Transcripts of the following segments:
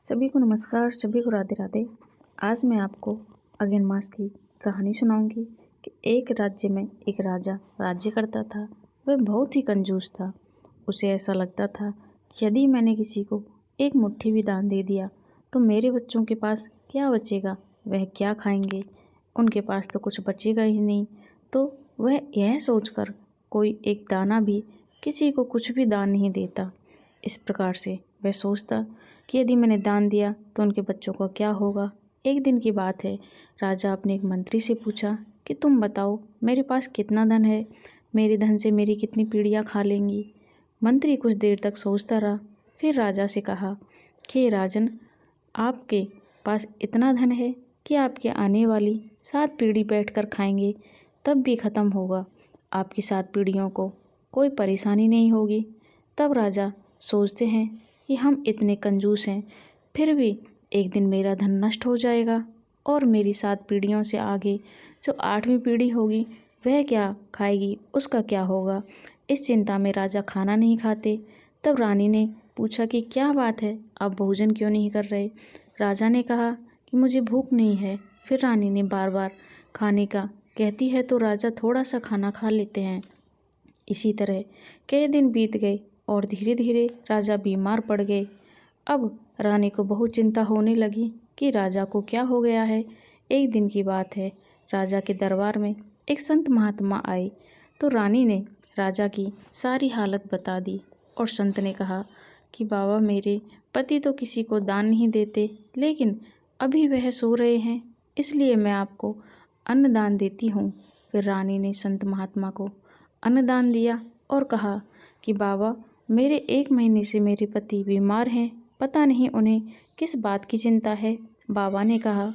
सभी को नमस्कार, सभी को राधे राधे। आज मैं आपको अघन मास की कहानी सुनाऊंगी कि एक राज्य में एक राजा राज्य करता था। वह बहुत ही कंजूस था। उसे ऐसा लगता था कि यदि मैंने किसी को एक मुट्ठी भी दान दे दिया तो मेरे बच्चों के पास क्या बचेगा, वह क्या खाएंगे, उनके पास तो कुछ बचेगा ही नहीं। तो वह यह सोचकर कोई एक दाना भी किसी को कुछ भी दान नहीं देता। इस प्रकार से वह सोचता कि यदि मैंने दान दिया तो उनके बच्चों का क्या होगा। एक दिन की बात है, राजा अपने एक मंत्री से पूछा कि तुम बताओ मेरे पास कितना धन है, मेरे धन से मेरी कितनी पीढ़ियाँ खा लेंगी। मंत्री कुछ देर तक सोचता रहा, फिर राजा से कहा कि राजन, आपके पास इतना धन है कि आपके आने वाली 7 पीढ़ी बैठकर खाएंगे तब भी खत्म होगा, आपकी 7 पीढ़ियों को कोई परेशानी नहीं होगी। तब राजा सोचते हैं कि हम इतने कंजूस हैं, फिर भी एक दिन मेरा धन नष्ट हो जाएगा और मेरी 7 पीढ़ियों से आगे जो 8वीं पीढ़ी होगी वह क्या खाएगी, उसका क्या होगा। इस चिंता में राजा खाना नहीं खाते। तब रानी ने पूछा कि क्या बात है, आप भोजन क्यों नहीं कर रहे। राजा ने कहा कि मुझे भूख नहीं है। फिर रानी ने बार बार खाने का कहती है तो राजा थोड़ा सा खाना खा लेते हैं। इसी तरह कई दिन बीत गए और धीरे धीरे राजा बीमार पड़ गए। अब रानी को बहुत चिंता होने लगी कि राजा को क्या हो गया है। एक दिन की बात है, राजा के दरबार में एक संत महात्मा आए तो रानी ने राजा की सारी हालत बता दी और संत ने कहा कि बाबा, मेरे पति तो किसी को दान नहीं देते, लेकिन अभी वह सो रहे हैं, इसलिए मैं आपको अन्नदान देती हूँ। फिर रानी ने संत महात्मा को अन्नदान दिया और कहा कि बाबा, मेरे 1 महीने से मेरे पति बीमार हैं, पता नहीं उन्हें किस बात की चिंता है। बाबा ने कहा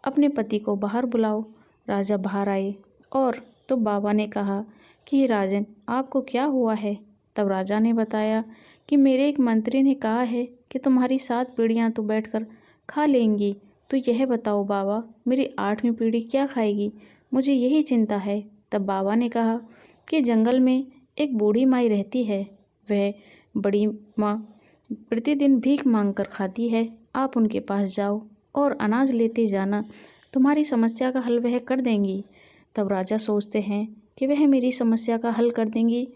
अपने पति को बाहर बुलाओ। राजा बाहर आए और तो बाबा ने कहा कि राजन, आपको क्या हुआ है। तब राजा ने बताया कि मेरे एक मंत्री ने कहा है कि तुम्हारी 7 पीढ़ियाँ तो बैठकर खा लेंगी, तो यह बताओ बाबा, मेरी 8वीं पीढ़ी क्या खाएगी, मुझे यही चिंता है। तब बाबा ने कहा कि जंगल में एक बूढ़ी माई रहती है, वह बड़ी माँ प्रतिदिन भीख मांग कर खाती है, आप उनके पास जाओ और अनाज लेते जाना, तुम्हारी समस्या का हल वह कर देंगी। तब राजा सोचते हैं कि वह मेरी समस्या का हल कर देंगी,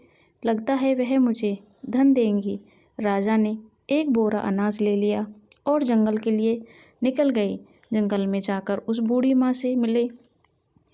लगता है वह मुझे धन देंगी। राजा ने एक बोरा अनाज ले लिया और जंगल के लिए निकल गए। जंगल में जाकर उस बूढ़ी माँ से मिले।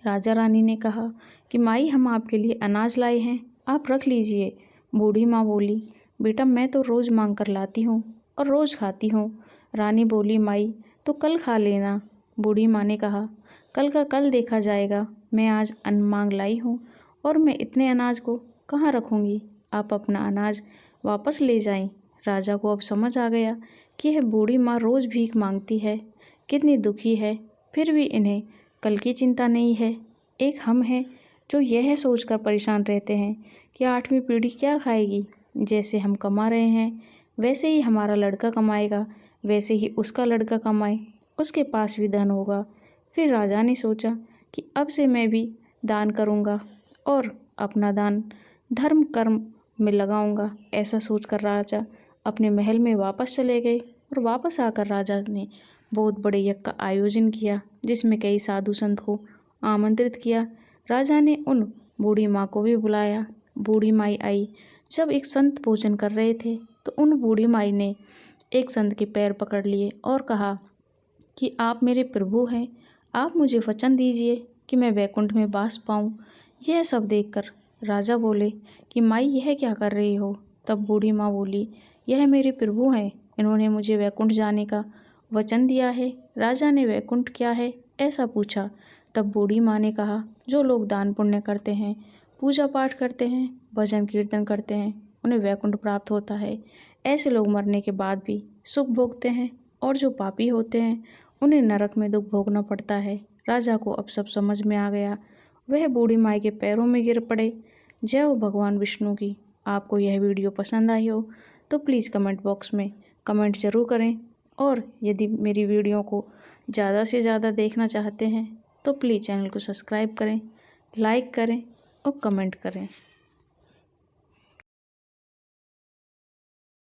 राजा रानी ने कहा कि माई, हम आपके लिए अनाज लाए हैं, आप रख लीजिए। बूढ़ी माँ बोली, बेटा, मैं तो रोज़ मांग कर लाती हूँ और रोज़ खाती हूँ। रानी बोली, माई तो कल खा लेना। बूढ़ी माँ ने कहा, कल का कल देखा जाएगा, मैं आज अन्न मांग लाई हूँ और मैं इतने अनाज को कहाँ रखूँगी, आप अपना अनाज वापस ले जाएं। राजा को अब समझ आ गया कि यह बूढ़ी माँ रोज़ भीख मांगती है, कितनी दुखी है, फिर भी इन्हें कल की चिंता नहीं है। एक हम हैं जो यह सोचकर परेशान रहते हैं कि 8वीं पीढ़ी क्या खाएगी। जैसे हम कमा रहे हैं वैसे ही हमारा लड़का कमाएगा, वैसे ही उसका लड़का कमाए, उसके पास भी धन होगा। फिर राजा ने सोचा कि अब से मैं भी दान करूँगा और अपना दान धर्म कर्म में लगाऊंगा। ऐसा सोचकर राजा अपने महल में वापस चले गए और वापस आकर राजा ने बहुत बड़े यज्ञ का आयोजन किया, जिसमें कई साधु संत को आमंत्रित किया। राजा ने उन बूढ़ी माँ को भी बुलाया। बूढ़ी माई आई। जब एक संत भोजन कर रहे थे तो उन बूढ़ी माई ने एक संत के पैर पकड़ लिए और कहा कि आप मेरे प्रभु हैं, आप मुझे वचन दीजिए कि मैं वैकुंठ में वास पाऊँ। यह सब देखकर राजा बोले कि माई, यह क्या कर रही हो। तब बूढ़ी माँ बोली, यह मेरे प्रभु हैं, इन्होंने मुझे वैकुंठ जाने का वचन दिया है। राजा ने वैकुंठ क्या है ऐसा पूछा। तब बूढ़ी माँ ने कहा, जो लोग दान पुण्य करते हैं, पूजा पाठ करते हैं, भजन कीर्तन करते हैं, उन्हें वैकुंठ प्राप्त होता है। ऐसे लोग मरने के बाद भी सुख भोगते हैं और जो पापी होते हैं उन्हें नरक में दुख भोगना पड़ता है। राजा को अब सब समझ में आ गया। वह बूढ़ी माई के पैरों में गिर पड़े। जय हो भगवान विष्णु की। आपको यह वीडियो पसंद आई हो तो प्लीज़ कमेंट बॉक्स में कमेंट ज़रूर करें और यदि मेरी वीडियो को ज़्यादा से ज़्यादा देखना चाहते हैं तो प्लीज़ चैनल को सब्सक्राइब करें, लाइक करें और कमेंट करें।